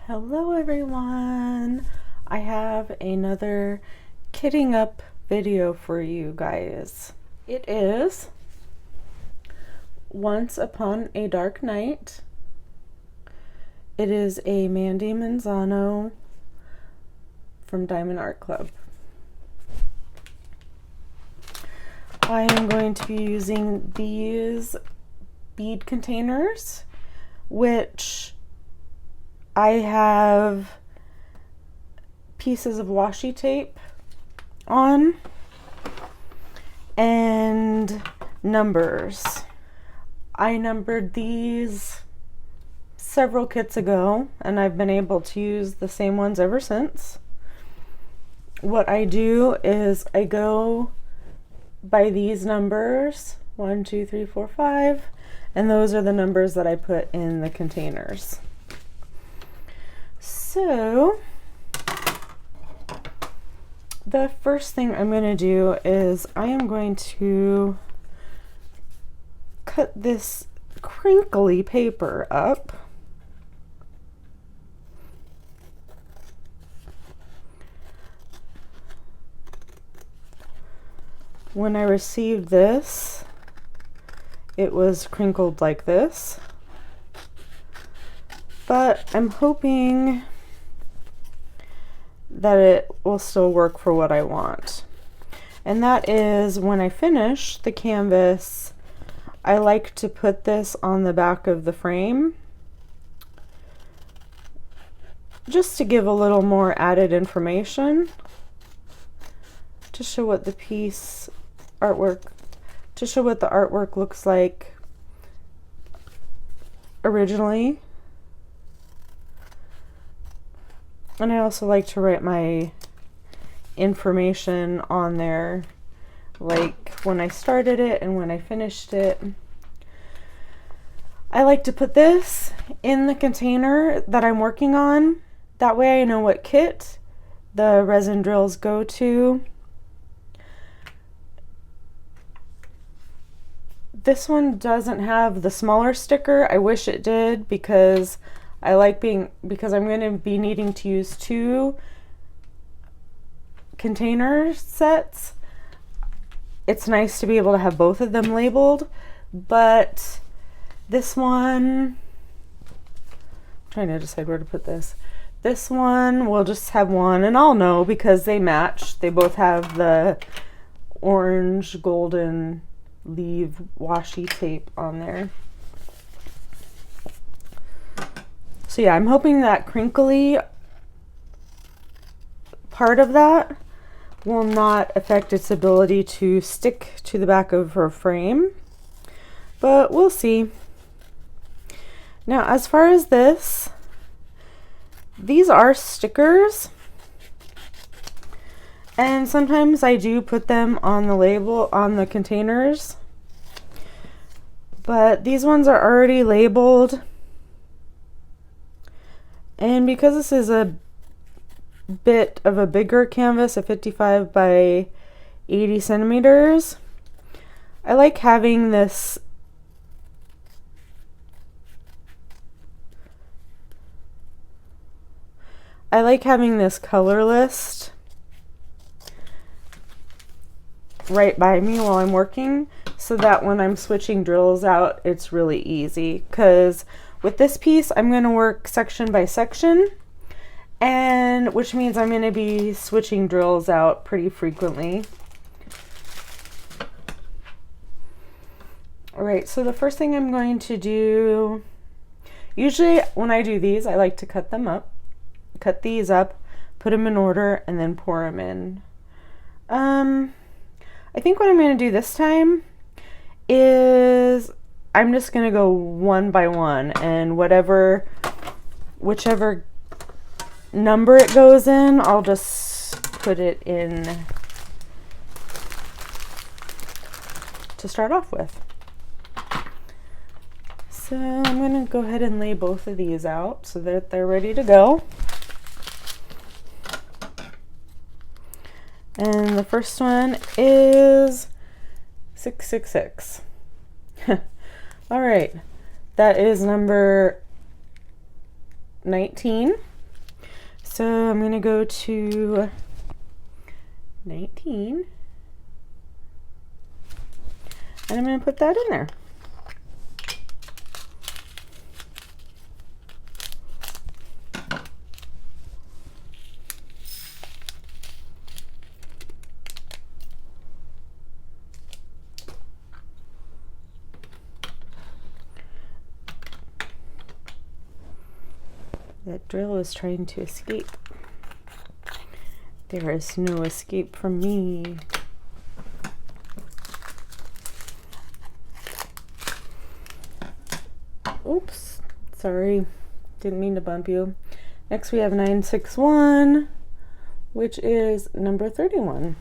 Hello everyone! I have another Kittingup video for you guys. It is Once Upon a Dark Night. It is a Mandie Manzano from Diamond Art Club. I am going to be using these bead containers, which I have pieces of washi tape on and numbers. I numbered these several kits ago and I've been able to use the same ones ever since. What I do is I go by these numbers, 1, 2, 3, 4, 5, and those are the numbers that I put in the containers. So the first thing I'm going to do is I am going to cut this crinkly paper up. When I received this, it was crinkled like this, but I'm hoping that it will still work for what I want. And that is, when I finish the canvas, I like to put this on the back of the frame just to give a little more added information to show what the artwork looks like originally. And I also like to write my information on there, like when I started it and when I finished it. I like to put this in the container that I'm working on. That way I know what kit the resin drills go to. This one doesn't have the smaller sticker. I wish it did, because I'm going to be needing to use 2 container sets. It's nice to be able to have both of them labeled, but this one, I'm trying to decide where to put this. This one will just have one, and I'll know because they match. They both have the orange golden leaf washi tape on there. So yeah, I'm hoping that crinkly part of that will not affect its ability to stick to the back of her frame, but we'll see. Now, as far as this, these are stickers, and sometimes I do put them on the label on the containers, but these ones are already labeled. And because this is a bit of a bigger canvas, a 55 by 80 centimeters, I like having this color list right by me while I'm working, so that when I'm switching drills out, it's really easy. Because with this piece, I'm going to work section by section, and which means I'm going to be switching drills out pretty frequently. Alright, so the first thing I'm going to do, usually when I do these, I like to cut these up, put them in order, and then pour them in. I think what I'm going to do this time is I'm just going to go one by one, and whichever number it goes in, I'll just put it in to start off with. So I'm going to go ahead and lay both of these out so that they're ready to go. And the first one is 666. All right, that is number 19. So I'm going to go to 19 and I'm going to put that in there. That drill is trying to escape. There is no escape from me. Oops, sorry, didn't mean to bump you. Next we have 961, which is number 31.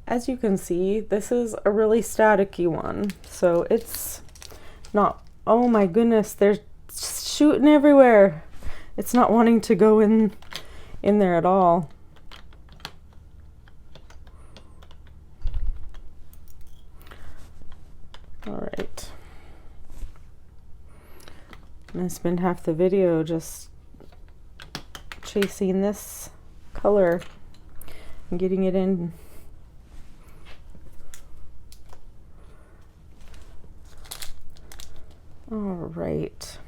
As you can see, this is a really staticky one, so it's not, oh my goodness, they're shooting everywhere. It's not wanting to go in there at all. All right. I'm gonna spend half the video just chasing this color and getting it in. All right.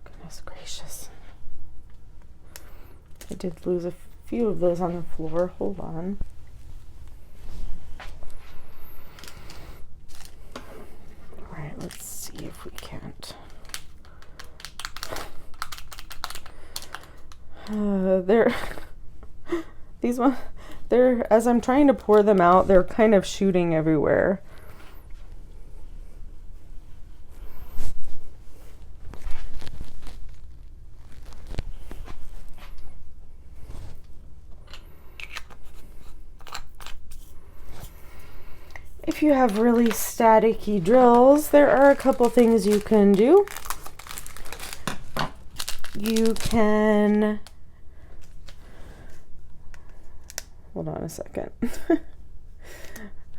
Goodness gracious. I did lose a few of those on the floor. Hold on. All right, let's see if we can't. These ones, as I'm trying to pour them out, they're kind of shooting everywhere. If you have really staticky drills, there are a couple things you can do. You can, hold on a second.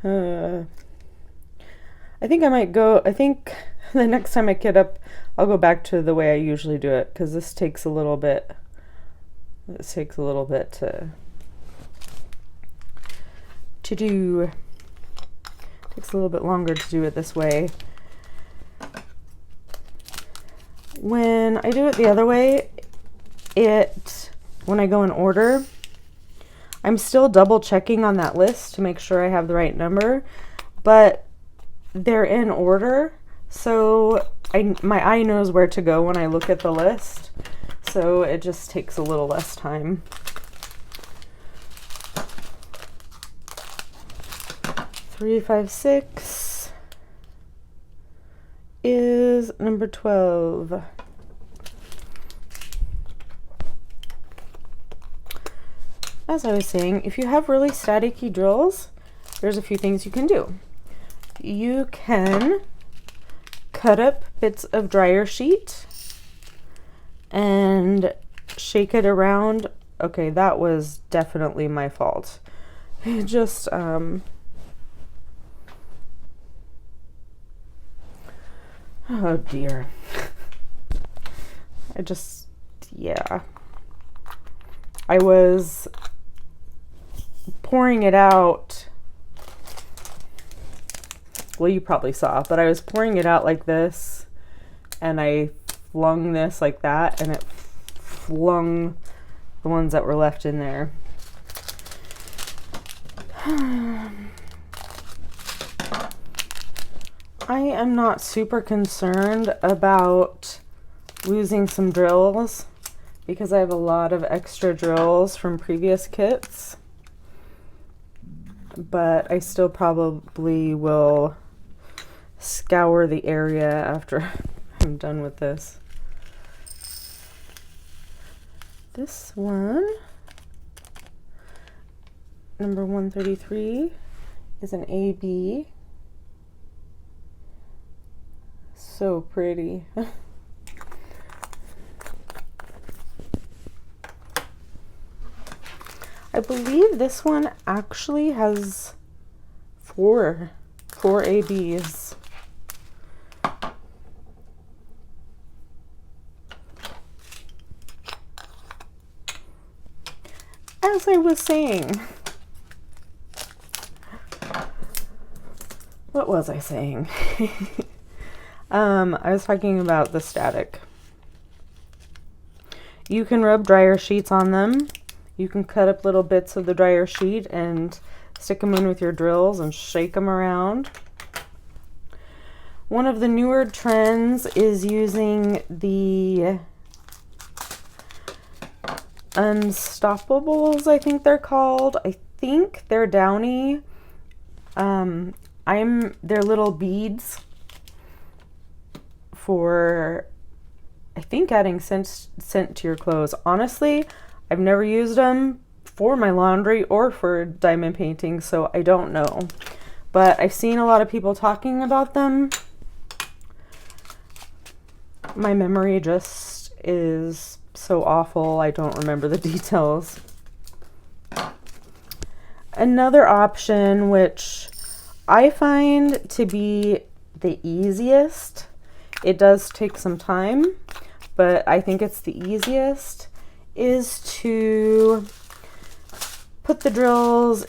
I think the next time I kit up, I'll go back to the way I usually do it, because this takes a little bit to do. Takes a little bit longer to do it this way. When I do it the other way, when I go in order, I'm still double checking on that list to make sure I have the right number, but they're in order, so my eye knows where to go when I look at the list, so it just takes a little less time. 356 is number 12. As I was saying, if you have really staticky drills, there's a few things you can do. You can cut up bits of dryer sheet and shake it around. Okay, that was definitely my fault. Just oh dear. Yeah. I was pouring it out. Well, you probably saw, but I was pouring it out like this, and I flung this like that, and it flung the ones that were left in there. I am not super concerned about losing some drills because I have a lot of extra drills from previous kits, but I still probably will scour the area after I'm done with this. This one, number 133, is an AB. So pretty. I believe this one actually has four ABs. As I was saying, what was I saying? I was talking about the static. You can rub dryer sheets on them. You can cut up little bits of the dryer sheet and stick them in with your drills and shake them around. One of the newer trends is using the Unstoppables, I think they're called. I think they're downy. They're little beads for, I think, adding scent to your clothes. Honestly, I've never used them for my laundry or for diamond painting, so I don't know. But I've seen a lot of people talking about them. My memory just is so awful, I don't remember the details. Another option, which I find to be the easiest, it does take some time, but I think it's the easiest, is to put the drills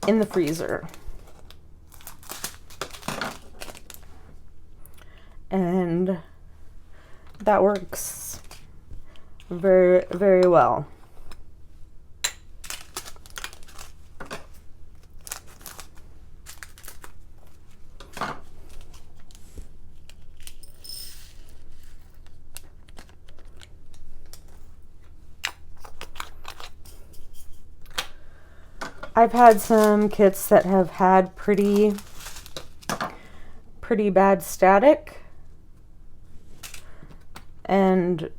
in the freezer. And that works very, very well. I've had some kits that have had pretty bad static, and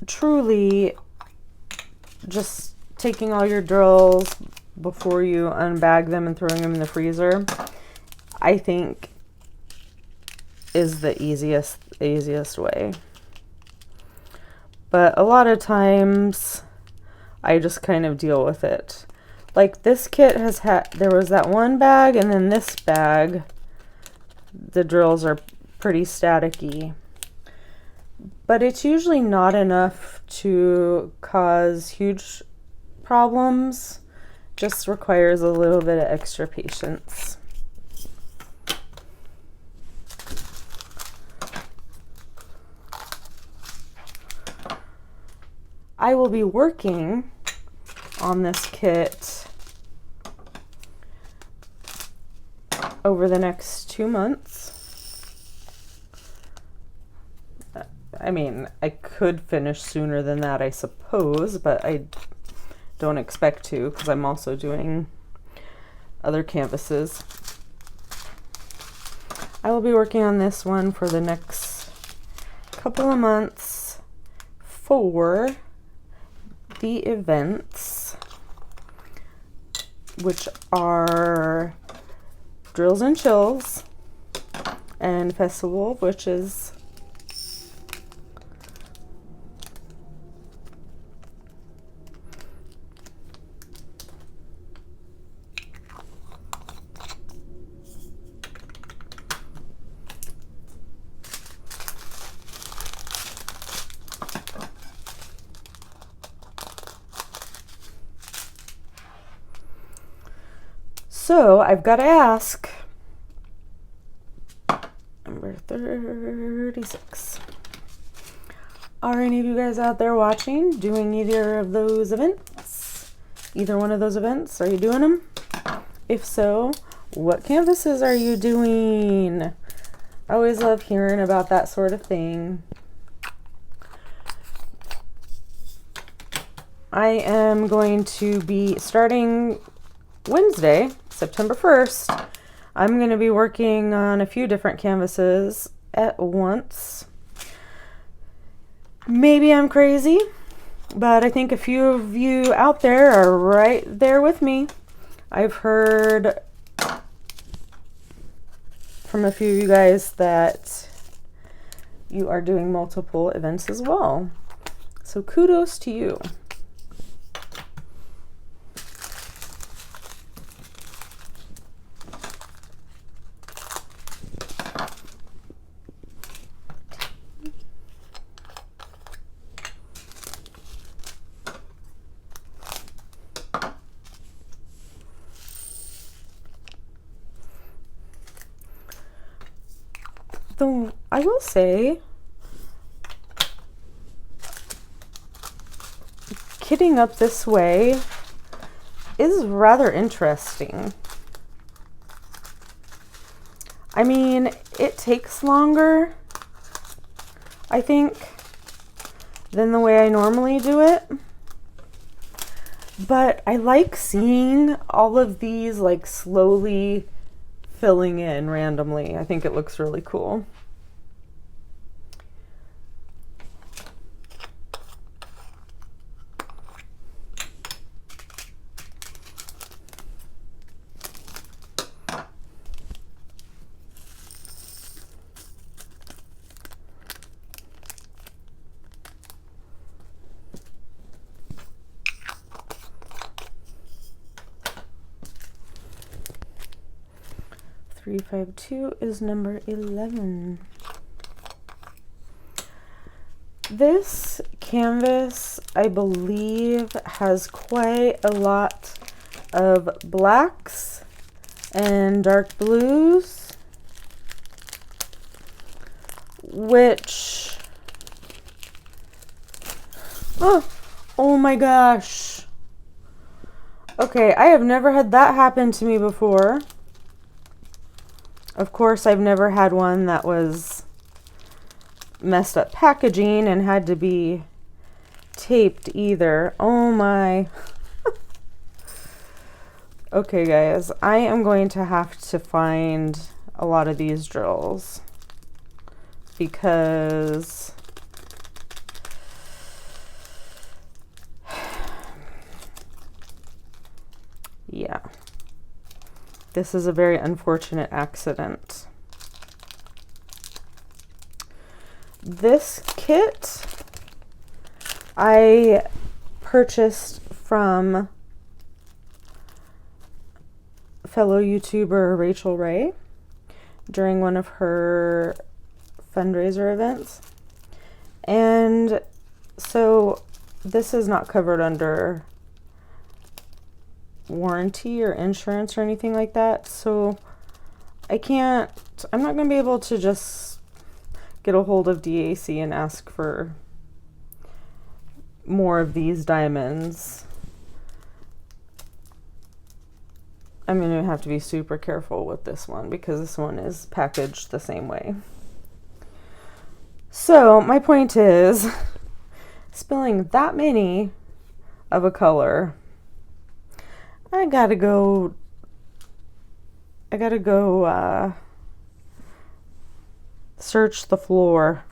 truly just taking all your drills before you unbag them and throwing them in the freezer, I think is the easiest way. But a lot of times I just kind of deal with it. Like this kit has had, there was that one bag, and then this bag, the drills are pretty staticky. But it's usually not enough to cause huge problems. Just requires a little bit of extra patience. I will be working on this kit over the next 2 months. I mean, I could finish sooner than that, I suppose, but I don't expect to because I'm also doing other canvases. I will be working on this one for the next couple of months for the events, which are Drills and Chills and Festival of Witches. So I've got to ask, number 36. Are any of you guys out there watching doing either of those events? Either one of those events? Are you doing them? If so, what canvases are you doing? I always love hearing about that sort of thing. I am going to be starting Wednesday, September 1st, I'm going to be working on a few different canvases at once. Maybe I'm crazy. But I think a few of you out there are right there with me. I've heard from a few of you guys that you are doing multiple events as well. So kudos to you. Though I will say, kitting up this way is rather interesting. I mean, it takes longer, I think, than the way I normally do it. But I like seeing all of these like slowly filling in randomly. I think it looks really cool. Three, 5, 2 is number 11. This canvas, I believe, has quite a lot of blacks and dark blues, which, oh my gosh. Okay, I have never had that happen to me before. Of course, I've never had one that was messed up packaging and had to be taped either. Oh my. Okay, guys, I am going to have to find a lot of these drills because yeah. This is a very unfortunate accident. This kit I purchased from fellow YouTuber Rachel Ray during one of her fundraiser events. And so this is not covered under warranty or insurance or anything like that, so I'm not going to be able to just get a hold of DAC and ask for more of these diamonds. I'm going to have to be super careful with this one because this one is packaged the same way. So my point is, spilling that many of a color, I gotta go search the floor.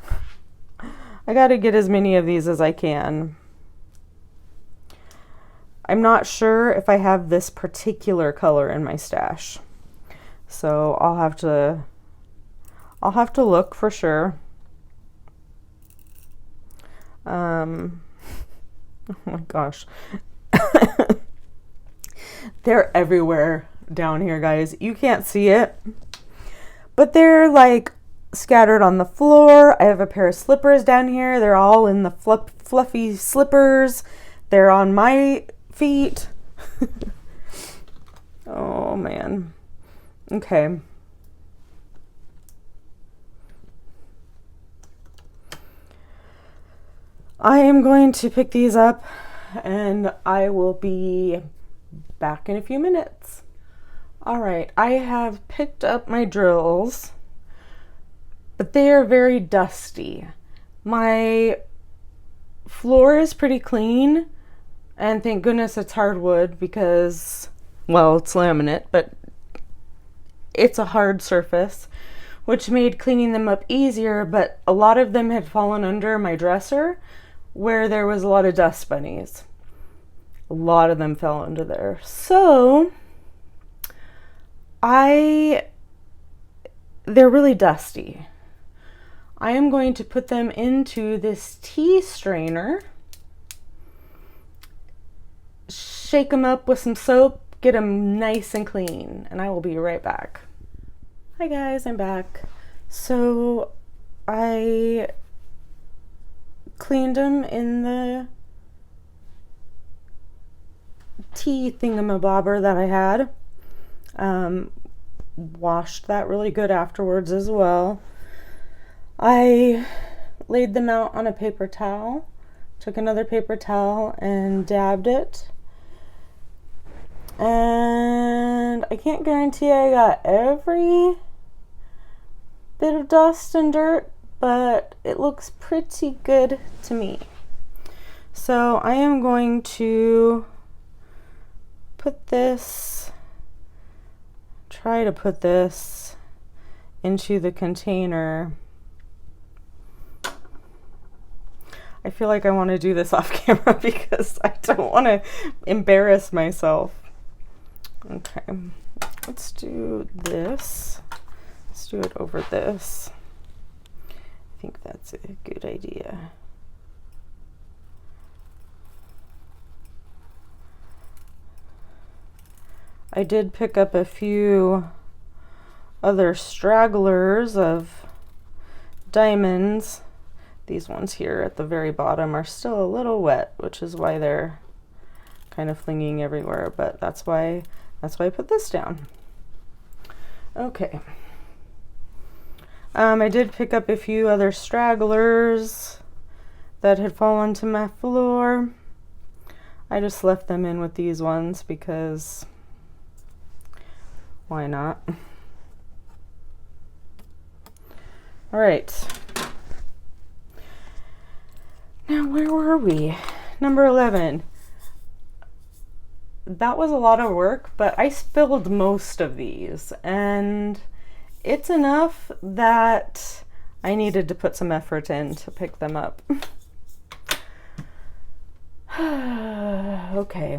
I gotta get as many of these as I can. I'm not sure if I have this particular color in my stash, so I'll have to look for sure. Oh my gosh. They're everywhere down here, guys. You can't see it, but they're like scattered on the floor. I have a pair of slippers down here. They're all in the fluffy slippers. They're on my feet. Oh man. Okay. I am going to pick these up and I will be back in a few minutes. All right, I have picked up my drills, but they are very dusty. My floor is pretty clean, and thank goodness it's hardwood because, well, it's laminate, but it's a hard surface, which made cleaning them up easier, but a lot of them had fallen under my dresser, where there was a lot of dust bunnies. A lot of them fell into there. So they're really dusty. I am going to put them into this tea strainer, shake them up with some soap, get them nice and clean, and I will be right back. Hi guys, I'm back. So I cleaned them in the tea thingamabobber that I had. Washed that really good afterwards as well. I laid them out on a paper towel, took another paper towel and dabbed it. And I can't guarantee I got every bit of dust and dirt, but it looks pretty good to me. So I am going to try to put this into the container. I feel like I want to do this off camera because I don't want to embarrass myself. Okay, let's do this. Let's do it over this. I think that's a good idea. I did pick up a few other stragglers of diamonds. These ones here at the very bottom are still a little wet, which is why they're kind of flinging everywhere, but that's why I put this down. Okay. I did pick up a few other stragglers that had fallen to my floor. I just left them in with these ones because why not? All right. Now, where were we? Number 11. That was a lot of work, but I spilled most of these, and it's enough that I needed to put some effort in to pick them up. Okay.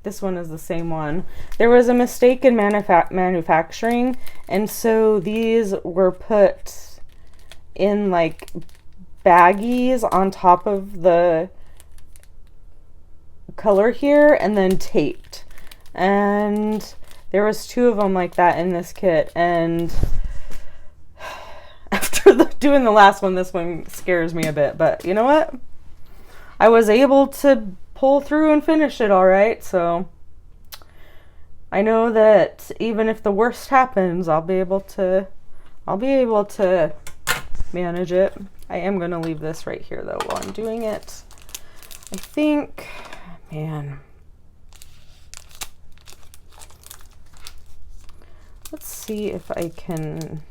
This one is the same one. There was a mistake in manufacturing, and so these were put in like baggies on top of the color here and then taped. And there was 2 of them like that in this kit, and after doing the last one, this one scares me a bit, but you know what? I was able to pull through and finish it all right, so I know that even if the worst happens, I'll be able to manage it. I am going to leave this right here though while I'm doing it. I think, man, let's see if I can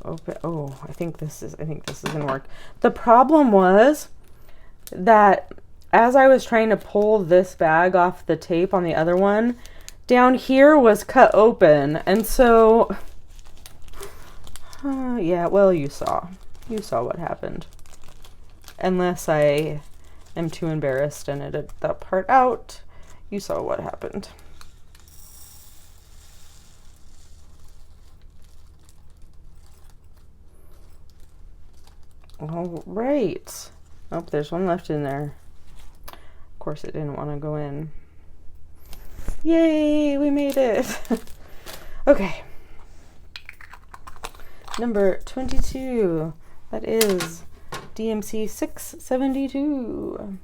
open. Oh, I think this is gonna work. The problem was that as I was trying to pull this bag off the tape on the other one, down here was cut open, and so yeah, well, you saw what happened. Unless I am too embarrassed and edit that part out, you saw what happened. All right. Oh, there's one left in there. Of course, it didn't want to go in. Yay, we made it. Okay. Number 22. That is DMC 672.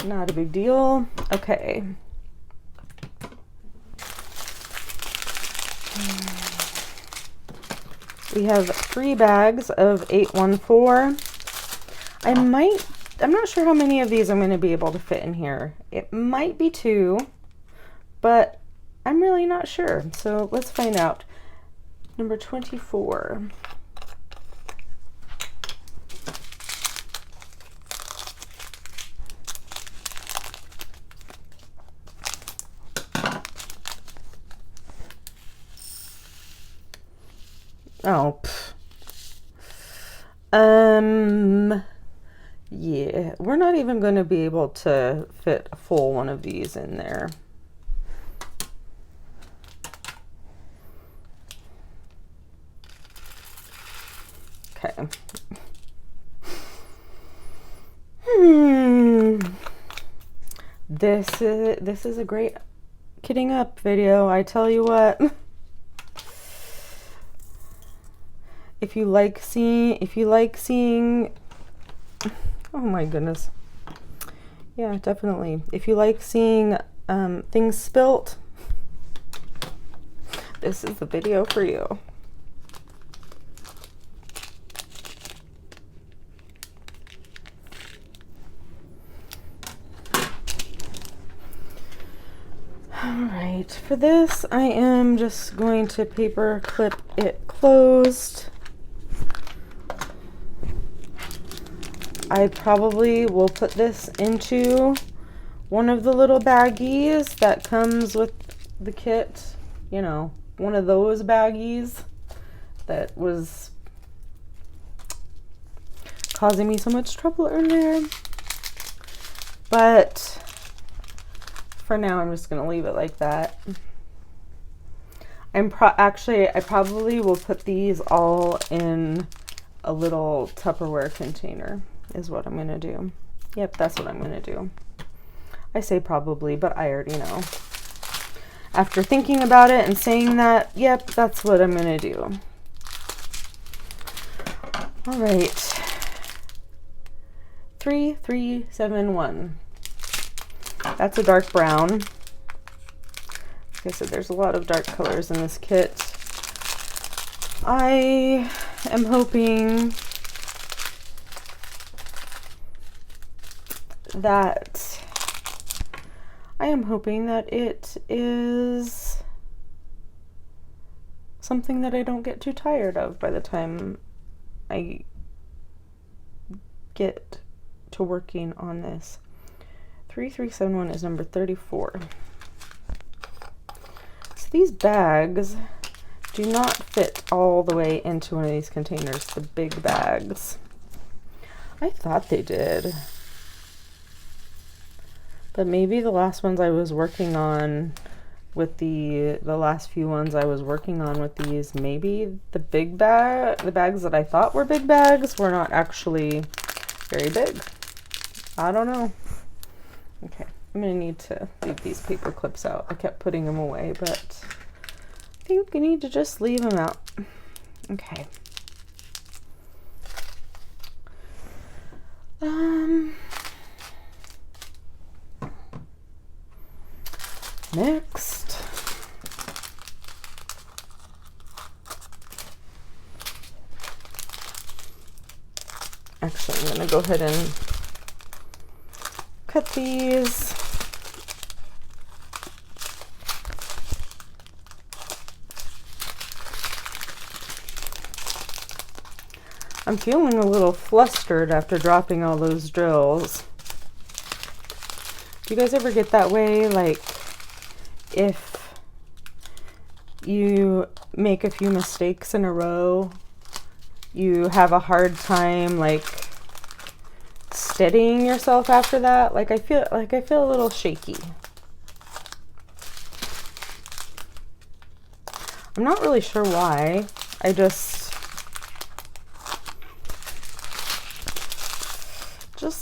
Not a big deal. Okay. We have 3 bags of 814. I'm not sure how many of these I'm going to be able to fit in here. It might be 2, but I'm really not sure. So let's find out. Number 24. Oh, yeah, we're not even going to be able to fit a full one of these in there. Okay. This is a great Kittingup video, I tell you what. If you like seeing, oh my goodness. Yeah, definitely. If you like seeing things spilt, this is the video for you. Alright, for this I am just going to paper clip it closed. I probably will put this into one of the little baggies that comes with the kit. You know, one of those baggies that was causing me so much trouble earlier. But for now, I'm just going to leave it like that. Actually, I probably will put these all in a little Tupperware container is what I'm going to do. Yep, that's what I'm going to do. I say probably, but I already know. After thinking about it and saying that, yep, that's what I'm going to do. All right. 3371. That's a dark brown. Like I said, there's a lot of dark colors in this kit. I am hoping that it is something that I don't get too tired of by the time I get to working on this. 3371 is number 34. So these bags do not fit all the way into one of these containers, the big bags. I thought they did. But maybe the last ones I was working on with the last few ones I was working on with these, maybe the bags that I thought were big bags were not actually very big. I don't know. Okay, I'm gonna need to leave these paper clips out. I kept putting them away, but I think I need to just leave them out. Okay. Next. Actually, I'm gonna go ahead and cut these. I'm feeling a little flustered after dropping all those drills. Do you guys ever get that way? Like, if you make a few mistakes in a row, you have a hard time, like, steadying yourself after that? Like, I feel a little shaky. I'm not really sure why. I just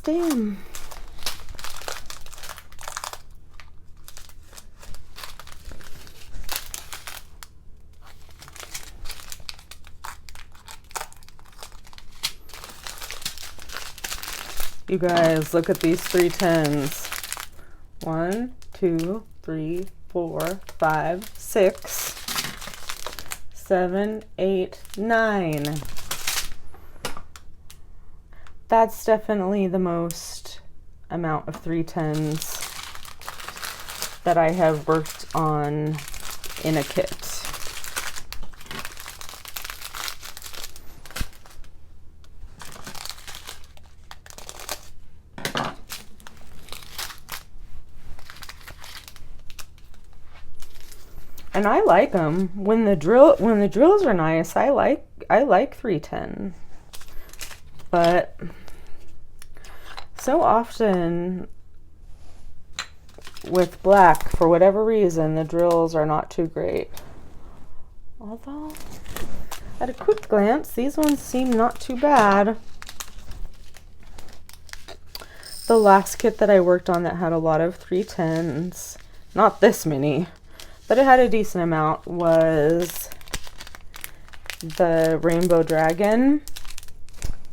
am. You guys, look at these 310s. 1, 2, 3, 4, 5, 6, 7, 8, 9. That's definitely the most amount of 310s that I have worked on in a kit. And I like them. When the drills are nice, I like 310. But so often with black, for whatever reason, the drills are not too great. Although, at a quick glance, these ones seem not too bad. The last kit that I worked on that had a lot of 310s, not this many, but it had a decent amount, was the Rainbow Dragon,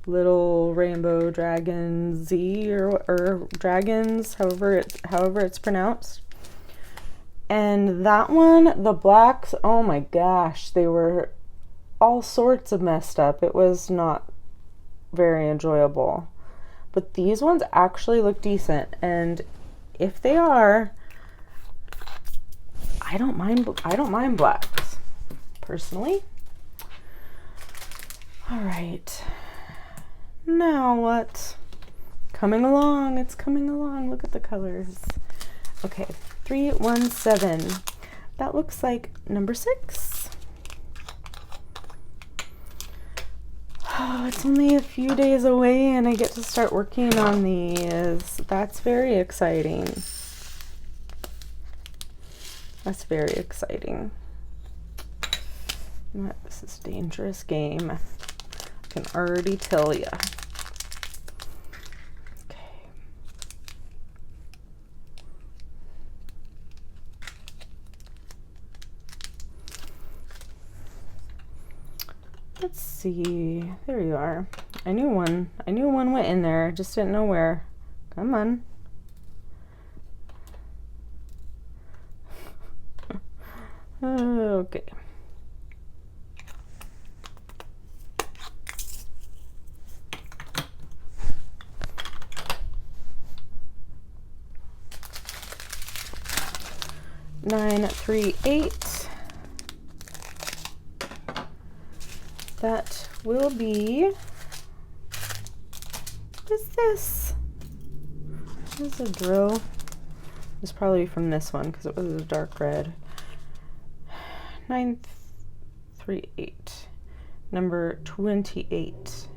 Little Rainbow Dragon Z or Dragons, however it's pronounced. And that one, the blacks, oh my gosh, they were all sorts of messed up. It was not very enjoyable. But these ones actually look decent, and if they are, I don't mind blacks, personally. All right, now what? Coming along, it's coming along. Look at the colors. Okay, 317. That looks like number 6. Oh, it's only a few days away and I get to start working on these. That's very exciting. That's very exciting. This is a dangerous game. I can already tell ya. Okay. Let's see. There you are. I knew one went in there. I just didn't know where. Come on. Okay. Nine, 3, 8. That will be. What is this? This is a drill. It's probably from this one because it was a dark red. 9, 3, 8. Number 28.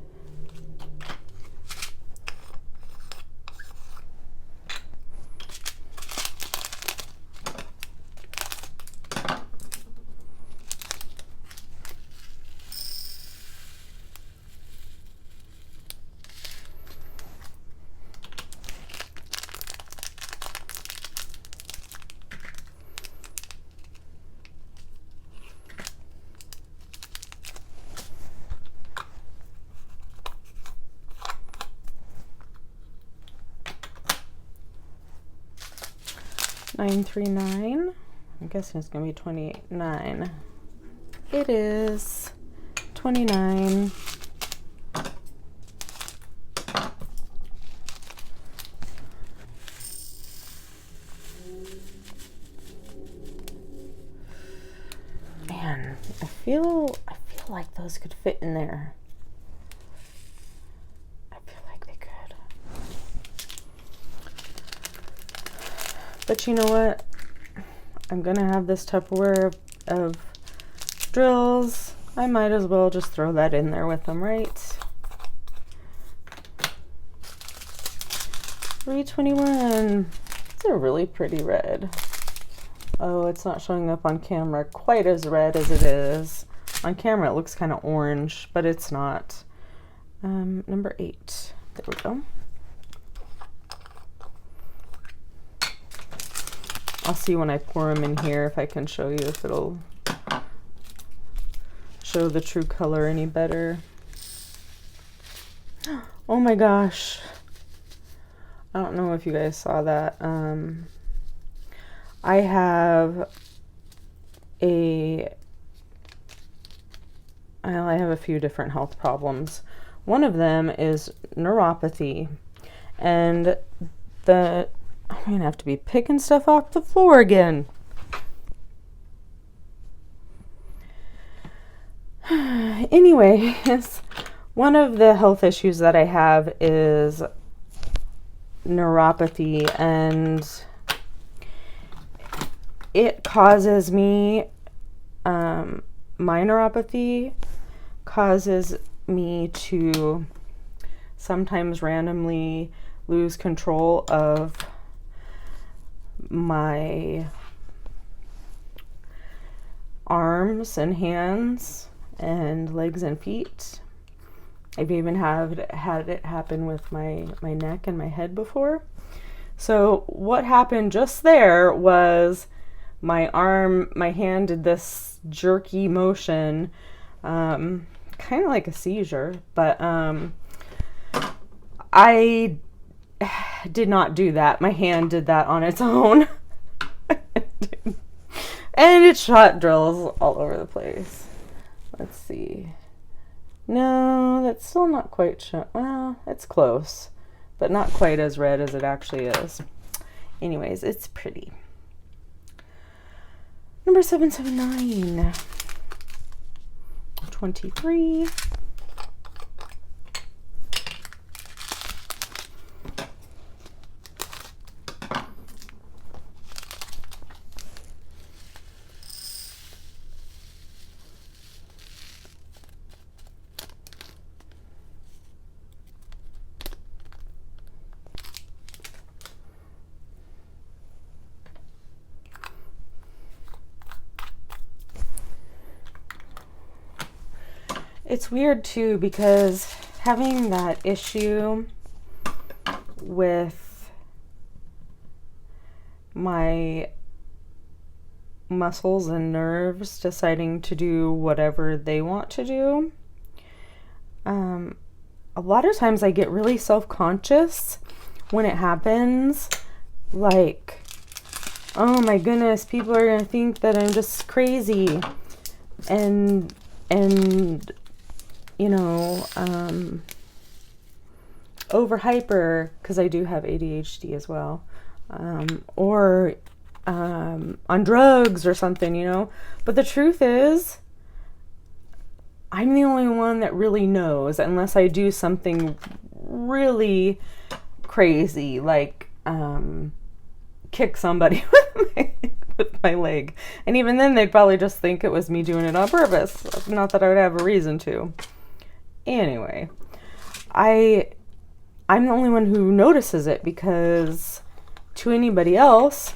Nine, 3, 9. I'm guessing it's gonna be 29. It is 29. Man, I feel like those could fit in there. I feel like they could. But you know what? I'm gonna have this Tupperware of drills. I might as well just throw that in there with them, right? 321. It's a really pretty red. Oh, it's not showing up on camera quite as red as it is. On camera it looks kind of orange, but it's not. Number 8. There we go. I'll see when I pour them in here if I can show you if it'll show the true color any better. Oh my gosh. I don't know if you guys saw that. I have a few different health problems. One of them is neuropathy, and I'm gonna have to be picking stuff off the floor again. Anyways, one of the health issues that I have is neuropathy, and it causes me Mineuropathy causes me to sometimes randomly lose control of my arms and hands and legs and feet. I've even had it happen with my neck and my head before. So what happened just there was my hand did this jerky motion, kind of like a seizure, but I did not do that. My hand did that on its own. And it shot drills all over the place. Let's see. No, that's still not quite shot. Well, it's close, but not quite as red as it actually is. Anyways, it's pretty. Number 779. 23. It's weird too, because having that issue with my muscles and nerves deciding to do whatever they want to do, a lot of times I get really self-conscious when it happens. Like, oh my goodness, people are gonna think that I'm just crazy and you know, over hyper, because I do have ADHD as well, or on drugs or something, you know. But the truth is, I'm the only one that really knows, unless I do something really crazy, like kick somebody with my leg. And even then, they'd probably just think it was me doing it on purpose. Not that I would have a reason to. Anyway, I'm the only one who notices it, because to anybody else,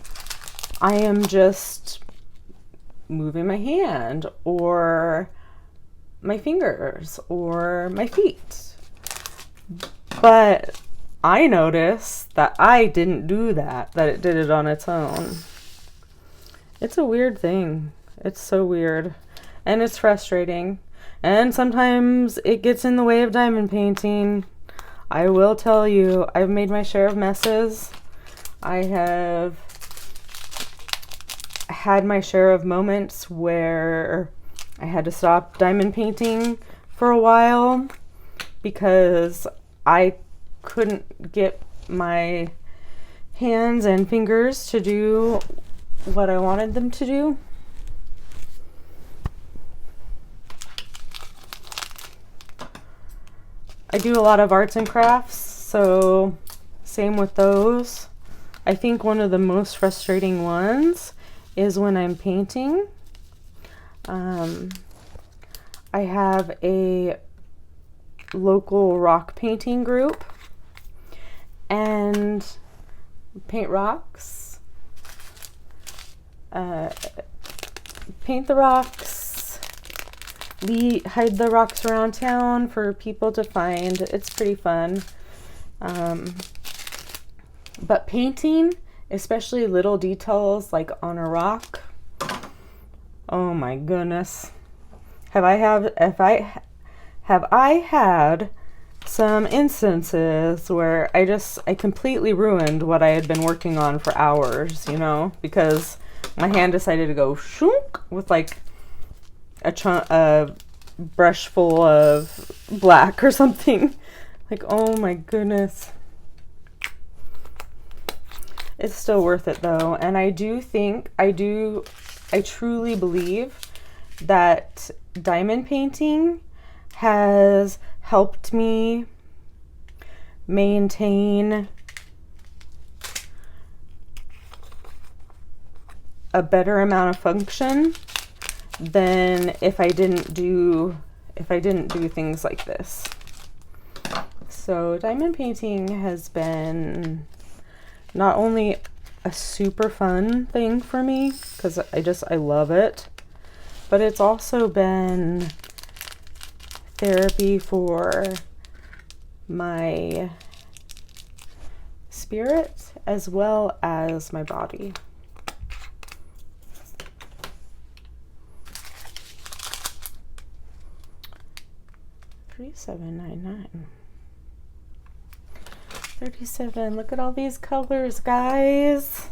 I am just moving my hand or my fingers or my feet. But I noticed that I didn't do that, that it did it on its own. It's a weird thing. It's so weird. And it's frustrating. And sometimes it gets in the way of diamond painting. I will tell you, I've made my share of messes. I have had my share of moments where I had to stop diamond painting for a while because I couldn't get my hands and fingers to do what I wanted them to do. I do a lot of arts and crafts, so same with those. I think one of the most frustrating ones is when I'm painting. I have a local rock painting group and paint rocks, paint the rocks, hide the rocks around town for people to find. It's pretty fun. But painting, especially little details like on a rock, oh my goodness. Have I had some instances where I completely ruined what I had been working on for hours, you know, because my hand decided to go shunk with like a brush full of black or something. Like, oh my goodness. It's still worth it though. And I truly believe that diamond painting has helped me maintain a better amount of function than if I didn't do things like this. So diamond painting has been not only a super fun thing for me, because I love it, but it's also been therapy for my spirit as well as my body. $37.99. 37. Look at all these colors, guys.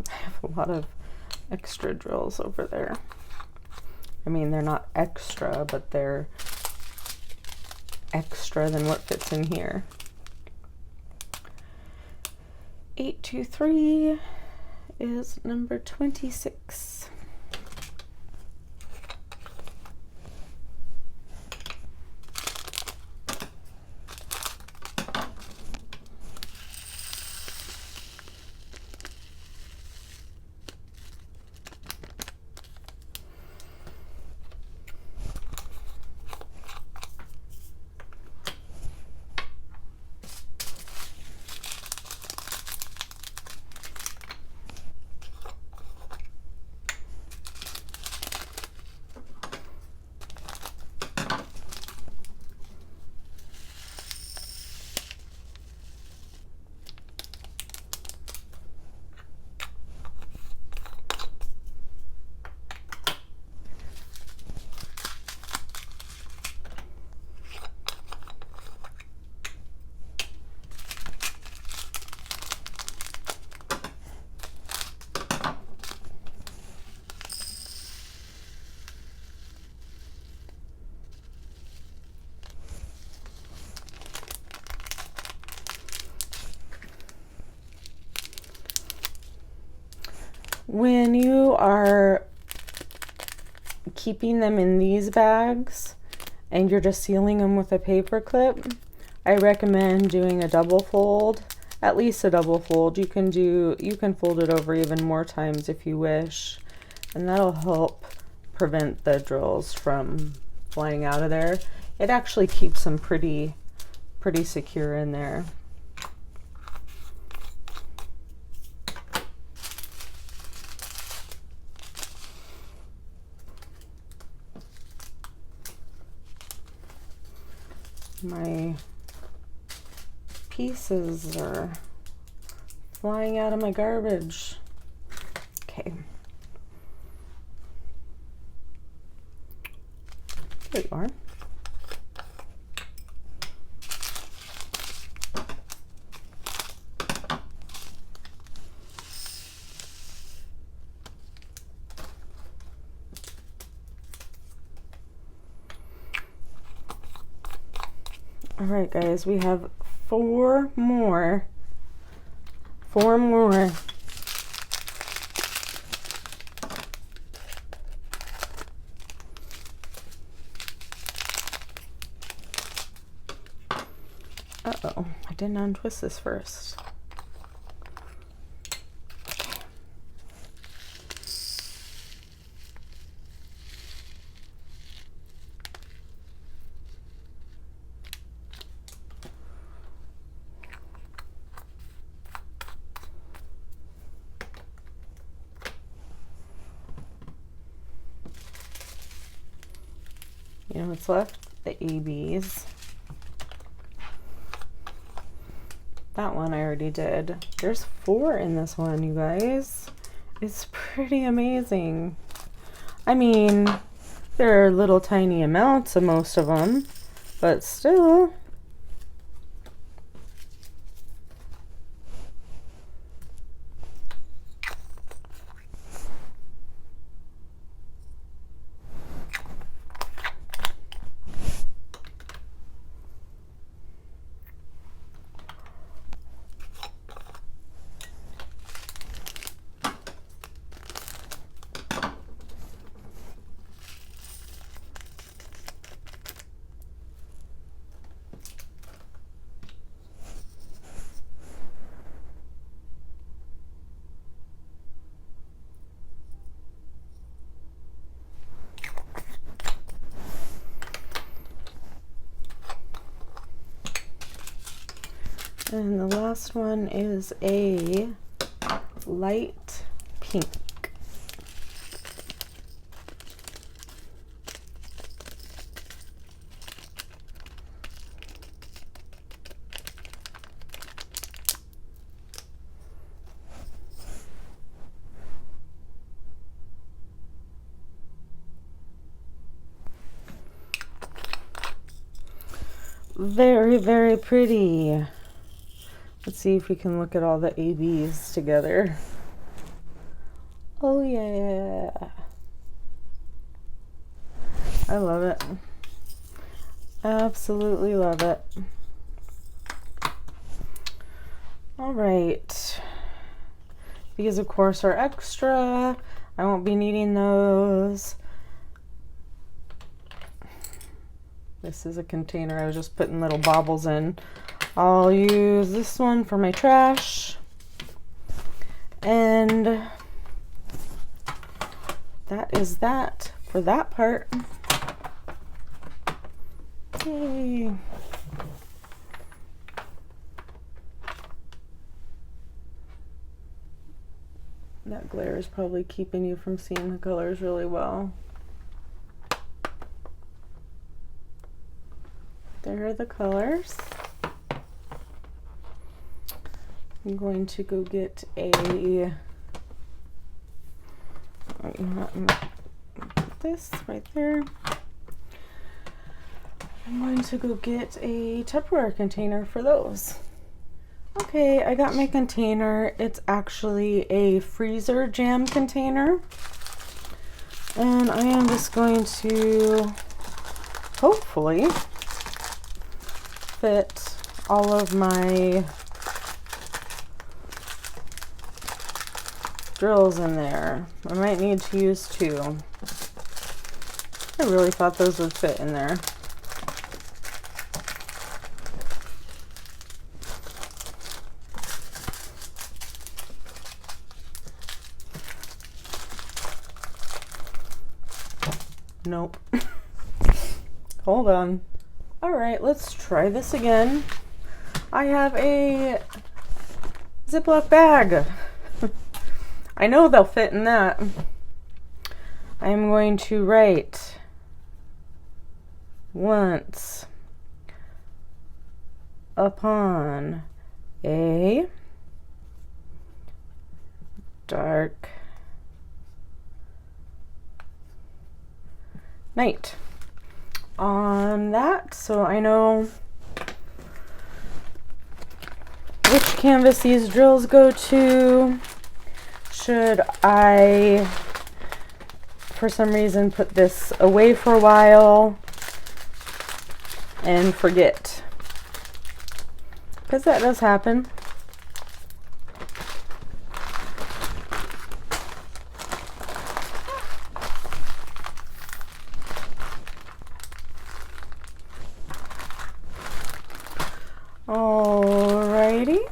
I have a lot of extra drills over there. I mean, they're not extra, but they're extra than what fits in here. 823 is number 26. When you are keeping them in these bags and you're just sealing them with a paper clip, I recommend doing a double fold, at least a double fold. You can fold it over even more times if you wish, and that'll help prevent the drills from flying out of there. It actually keeps them pretty secure in there. My pieces are flying out of my garbage. Okay. There you are. All right, guys, we have four more. Uh-oh, I didn't untwist this first. You know what's left? The ABs. That one I already did. There's 4 in this one, you guys. It's pretty amazing. I mean, there are little tiny amounts of most of them, but still. And the last one is a light pink. Very, very pretty. Let's see if we can look at all the ABs together. Oh yeah. I love it. Absolutely love it. All right. These of course are extra. I won't be needing those. This is a container I was just putting little baubles in. I'll use this one for my trash. And that is that for that part. Yay. That glare is probably keeping you from seeing the colors really well. There are the colors. I'm going to go get a, put this right there. I'm going to go get a Tupperware container for those. Okay, I got my container. It's actually a freezer jam container. And I am just going to hopefully fit all of my drills in there. I might need to use 2. I really thought those would fit in there. Nope. Hold on. All right, let's try this again. I have a Ziploc bag. I know they'll fit in that. I'm going to write once upon a dark night on that, so I know which canvas these drills go to. Should I, for some reason, put this away for a while and forget? Because that does happen. Alrighty.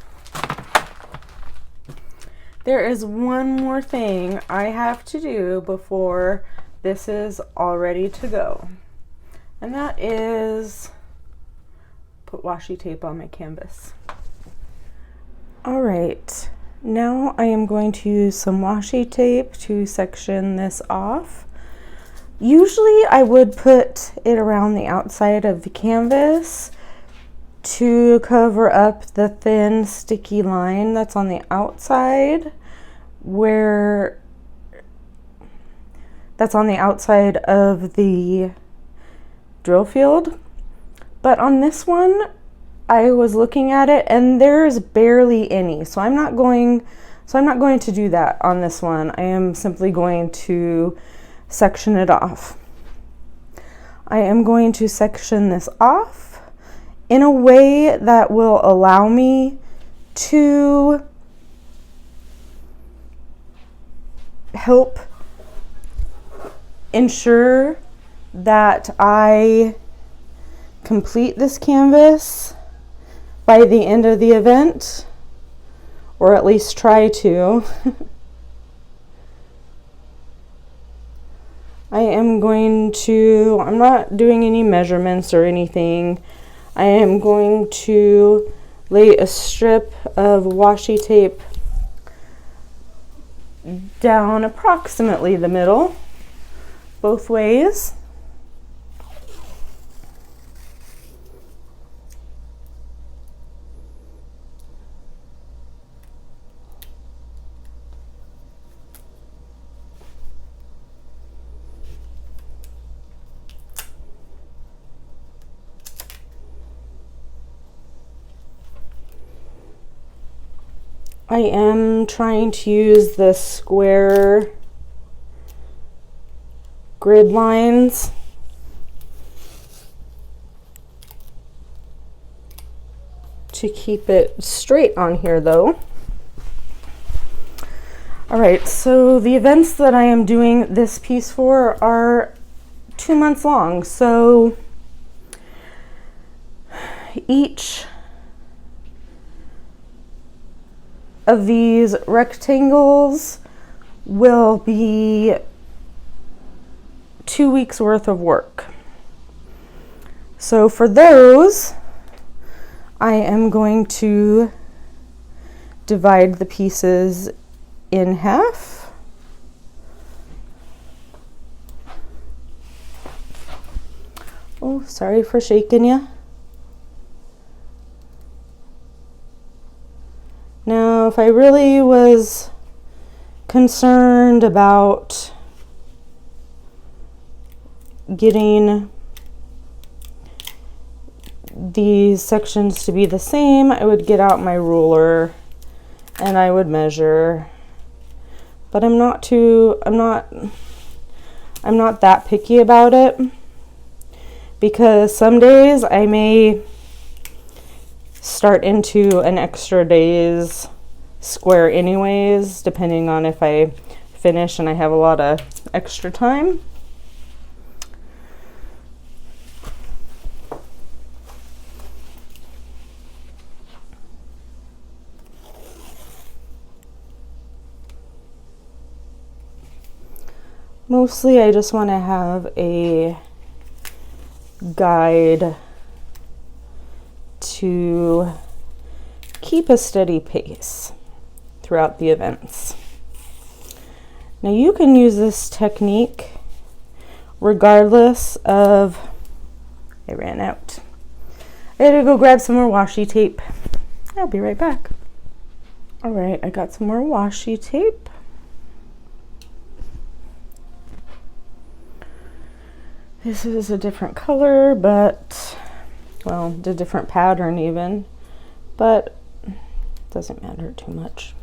There is one more thing I have to do before this is all ready to go. And that is put washi tape on my canvas. Alright, now I am going to use some washi tape to section this off. Usually I would put it around the outside of the canvas to cover up the thin sticky line that's on the outside, that's on the outside of the drill field. But on this one, I was looking at it and there's barely any, so I'm not going to do that on this one. I am simply going to section it off. I am going to section this off in a way that will allow me to help ensure that I complete this canvas by the end of the event, or at least try to. I'm not doing any measurements or anything. I am going to lay a strip of washi tape down approximately the middle, both ways. I am trying to use the square grid lines to keep it straight on here though. All right, so the events that I am doing this piece for are 2 months long. So each of these rectangles will be 2 weeks worth of work. So for those, I am going to divide the pieces in half. Oh, sorry for shaking you. Now, if I really was concerned about getting these sections to be the same, I would get out my ruler and I would measure. But I'm not that picky about it, because some days I may start into an extra day's square anyways, depending on if I finish and I have a lot of extra time. Mostly I just want to have a guide to keep a steady pace throughout the events. Now you can use this technique regardless of, I ran out. I had to go grab some more washi tape. I'll be right back. All right, I got some more washi tape. This is a different color, but, well, a different pattern even, but it doesn't matter too much.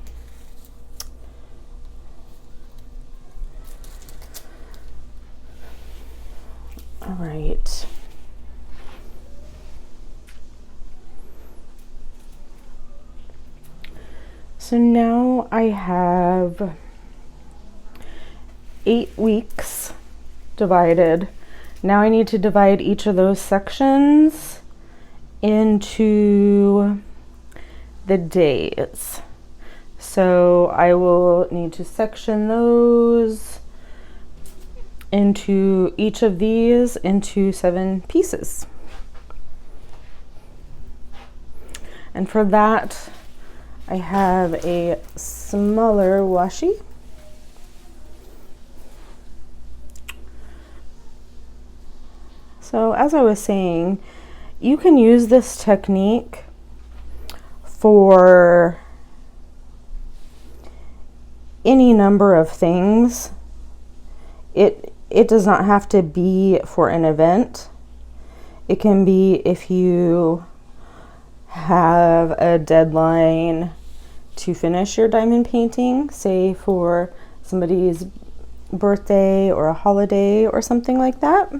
All right. So now I have 8 weeks divided. Now I need to divide each of those sections into the days. So I will need to section those into each of these into 7 pieces. And for that, I have a smaller washi. So as I was saying, you can use this technique for any number of things. It does not have to be for an event. It can be if you have a deadline to finish your diamond painting, say for somebody's birthday or a holiday or something like that.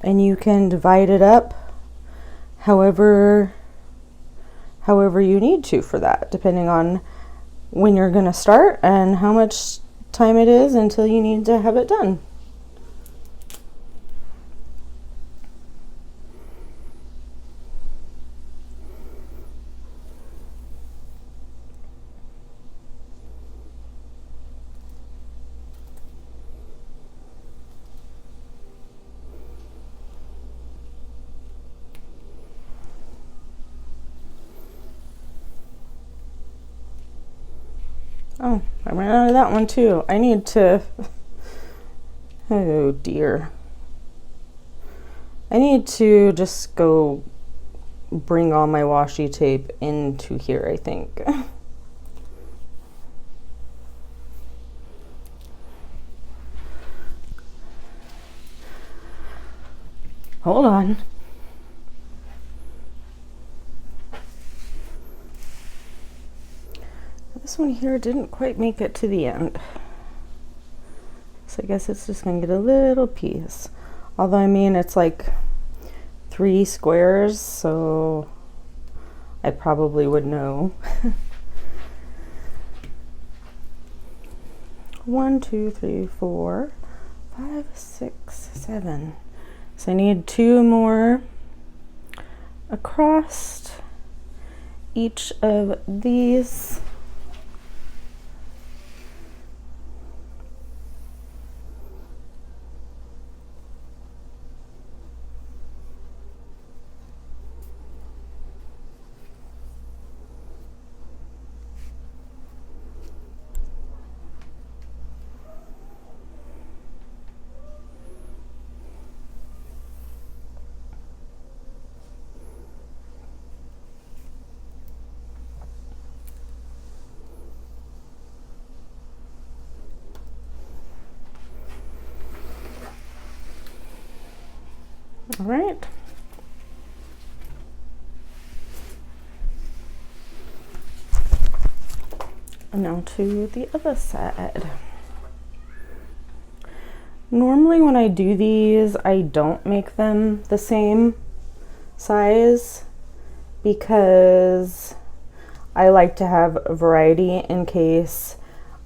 And you can divide it up however you need to for that, depending on when you're going to start and how much time it is until you need to have it done. Oh, I ran out of that one too. I need to, oh dear. I need to just go bring all my washi tape into here, I think. Hold on. This one here didn't quite make it to the end. So I guess it's just gonna get a little piece. Although, I mean, it's like 3 squares, so I probably would know. 1, 2, 3, 4, 5, 6, 7. So I need 2 more across each of these. All right. And now to the other side. Normally when I do these, I don't make them the same size because I like to have a variety in case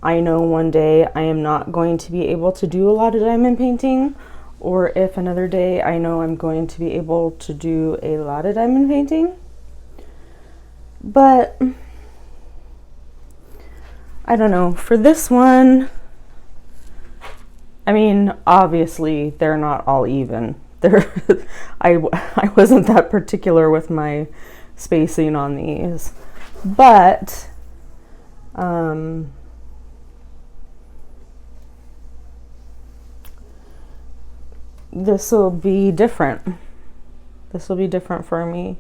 I know one day I am not going to be able to do a lot of diamond painting, or if another day I know I'm going to be able to do a lot of diamond painting. But I don't know, for this one, I mean, obviously they're not all even. I wasn't that particular with my spacing on these, but this will be different. This will be different for me.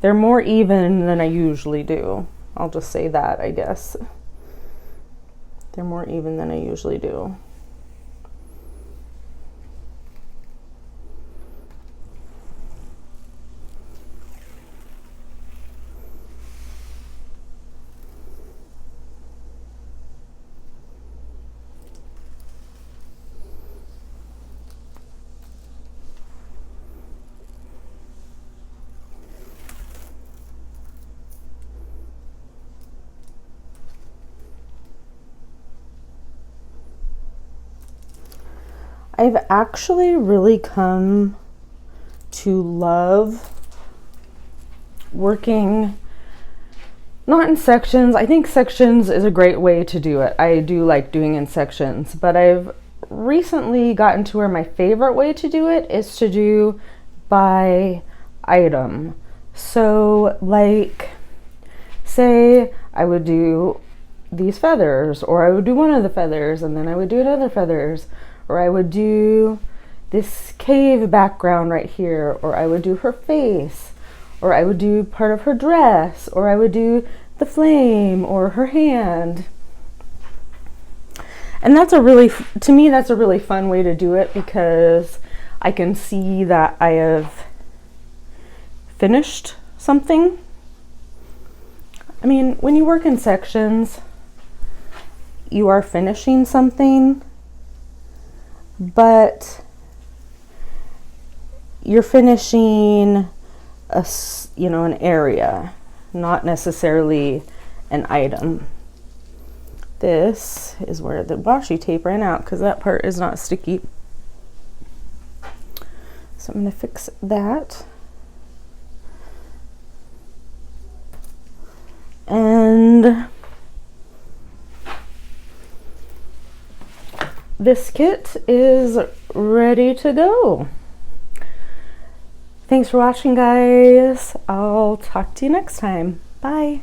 They're more even than I usually do. I'll just say that, I guess. They're more even than I usually do. I've actually really come to love working not in sections. I think sections is a great way to do it. I do like doing in sections, but I've recently gotten to where my favorite way to do it is to do by item. So like, say I would do these feathers, or I would do one of the feathers and then I would do another feathers, or I would do this cave background right here, or I would do her face, or I would do part of her dress, or I would do the flame or her hand. And that's to me, that's a really fun way to do it because I can see that I have finished something. I mean, when you work in sections, you are finishing something, but you're finishing an area, not necessarily an item. This is where the washi tape ran out because that part is not sticky. So I'm going to fix that. And this kit is ready to go. Thanks for watching, guys. I'll talk to you next time. Bye.